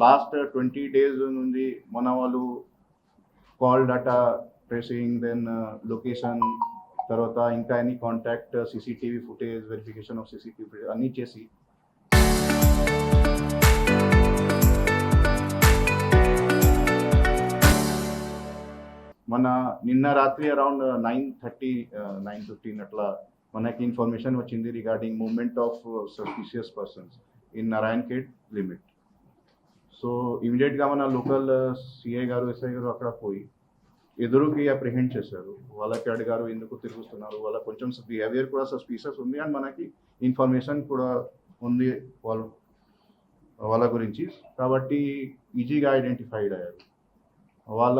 Last 20 days నుండి మన వాళ్ళు call data tracing, then location, తర్వాత ఇంకా any contact, CCTV footage, verification of CCTV footage అన్నీ చేసి మన నిన్న రాత్రి అరౌండ్ 9:30 9:15 అట్లా మనకి ఇన్ఫర్మేషన్ వచ్చింది regarding movement of suspicious persons in Narayankhed limit. So ఇమీడియట్గా మన లోకల్ సిఐ గారు, ఎస్ఐ గారు అక్కడ పోయి ఎదురుకి అప్రిహెండ్ చేశారు. వాళ్ళకి అడిగారు ఎందుకు తిరుగుతున్నారు, వాళ్ళ కొంచెం బిహేవియర్ కూడా సస్పీషియస్ ఉంది అండ్ మనకి ఇన్ఫర్మేషన్ కూడా ఉంది వాళ్ళ గురించి, కాబట్టి ఈజీగా ఐడెంటిఫైడ్ అయ్యారు. వాళ్ళ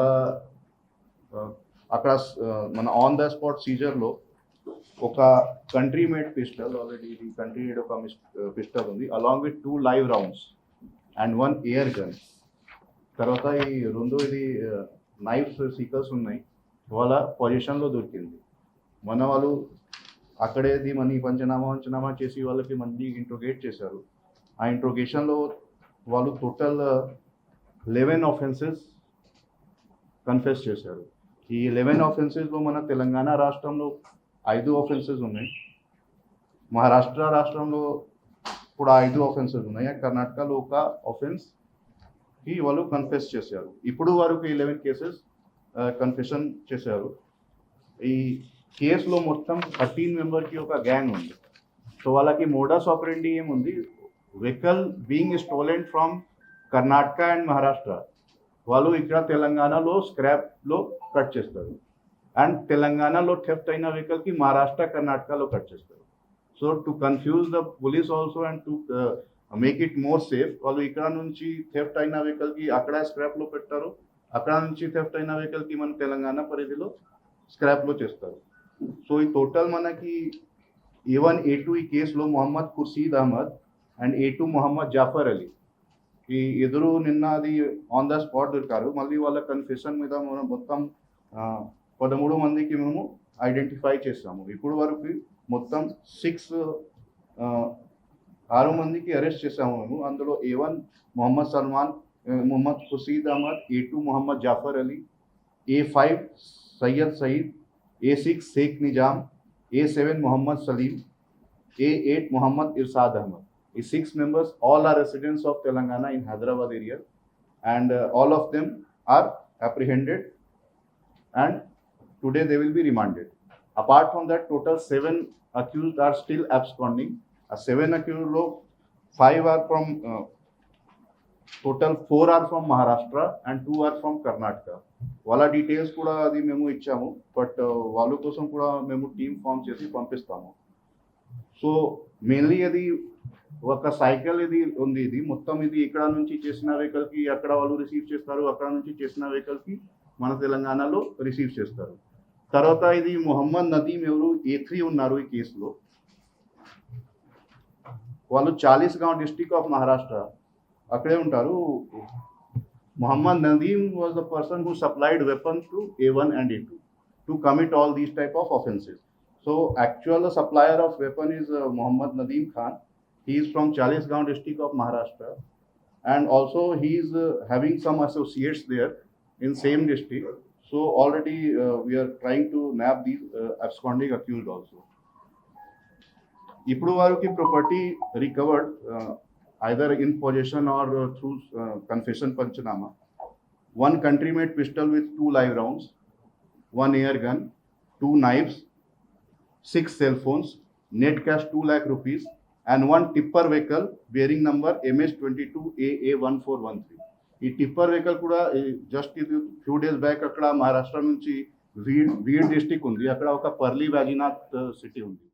అక్కడ మన ఆన్ ద స్పాట్ సీజర్లో ఒక కంట్రీ మేడ్ పిస్టల్, ఆల్రెడీ ఇది కంట్రీ మేడ్ ఒక పిస్టల్ ఉంది, along with 2 live rounds and 1 air gun. తర్వాత ఈ రెండు ఇది నైఫ్స్, సీకల్స్ ఉన్నాయి, వాళ్ళ పొజిషన్లో దొరికింది. మన వాళ్ళు అక్కడేది మనీ పంచనామా చేసి వాళ్ళకి మళ్ళీ ఇంట్రోగేట్ చేశారు. ఆ ఇంట్రోగేషన్లో వాళ్ళు టోటల్ 11 offenses కన్ఫెస్ చేశారు. ఈ 11 offensesలో మన తెలంగాణ రాష్ట్రంలో 5 offenses ఉన్నాయి, మహారాష్ట్ర రాష్ట్రంలో కూడా 5 offenses ఉన్నాయి, కర్ణాటకలో ఒక offenseకి వాళ్ళు కన్ఫెస్ చేశారు. ఇప్పుడు వరకు 11 cases కన్ఫెషన్ చేశారు. ఈ కేసులో మొత్తం 13 మెంబర్కి ఒక గ్యాంగ్ ఉంది. సో వాళ్ళకి మోడస్ ఆపరెండి ఏముంది, vehicle being stolen from Karnataka and Maharashtra, వాళ్ళు ఇక్కడ తెలంగాణలో స్క్రాప్లో కట్ చేస్తారు అండ్ తెలంగాణలో థెఫ్ట్ అయిన వెహికల్కి మహారాష్ట్ర, కర్ణాటకలో కట్ చేస్తారు. So to confuse the police also and to make it more safe, వాళ్ళు ఇక్కడ నుంచి థెఫ్ట్ అయిన వెహికల్కి అక్కడ స్క్రాప్లో పెట్టారు, అక్కడ నుంచి థెఫ్ట్ అయిన వెహికల్కి మన తెలంగాణ పరిధిలో స్క్రాప్లో చేస్తారు. సో ఈ టోటల్ మనకి A1 A2 ఈ కేసులో మొహమ్మద్ ఖుర్షీద్ అహ్మద్ అండ్ A2 మొహమ్మద్ జాఫర్ అలీ ఈ ఎదురు నిన్న అది ఆన్ ద స్పాట్ దొరికారు. మళ్ళీ వాళ్ళ కన్ఫెషన్ మీద మనం మొత్తం 13 మందికి మేము ఐడెంటిఫై చేస్తాము. ఇప్పుడు వరకు మొత్తం 6 మందికి అరెస్ట్ చేసాము మేము. అందులో A1 Mohammed Salman, Mohammed Khurshid Ahmed, A2 Mohammed Jafar Ali, A5 Syed Saeed, A6 Sheikh Nizam, A7 Mohammed Salim, A8 Mohammed Irshad Ahmed. The 6 members all are residents of Telangana in Hyderabad area, and all of them are apprehended and today they will be remanded. Apart from that, total 7 accused are still absconding. 7 accused lo 5 are from total 4 are from Maharashtra and 2 are from Karnataka. వాళ్ళ details కూడా అది మేము ఇచ్చాము, but వాళ్ళ కోసం కూడా మేము team form చేసి పంపిస్తాము. సో మెయిన్లీ అది ఒక సైకిల్ ఇది ఉంది, ఇది మొత్తం ఇది ఇక్కడ నుంచి చేసిన వెహికల్కి అక్కడ వాళ్ళు రిసీవ్ చేస్తారు, అక్కడ నుంచి చేసిన వెహికల్కి మన తెలంగాణలో రిసీవ్ చేస్తారు. తర్వాత ఇది మొహమ్మద్ నదీం ఎవరు A3 ఉన్నారు ఈ కేసులో, వాళ్ళు చాలీస్గాంవ్ డిస్ట్రిక్ట్ ఆఫ్ మహారాష్ట్ర అక్కడే ఉంటారు. Mohammed Nadeem was the person who supplied weapons to A1 and A2 to commit all these type of offenses. So actual supplier of weapon is Mohammad Nadeem Khan. He is from Chalisgaon district of Maharashtra, and also he is having some associates there in same district. So already we are trying to nab these absconding accused also. ఇప్పుడు వారికి property recovered either in possession or through confession panchanama. 1 country made pistol with 2 live rounds, 1 air gun, 2 knives, 6 cell phones, net cash 2 lakh rupees, and 1 tipper vehicle bearing number MS22AA1413. ఈ tipper vehicle కూడా just ఇది few days back అక్కడ మహారాష్ట్ర నుంచి weed district ఉంది, అక్కడ ఒక Palri వాజినాథ్ city ఉంది.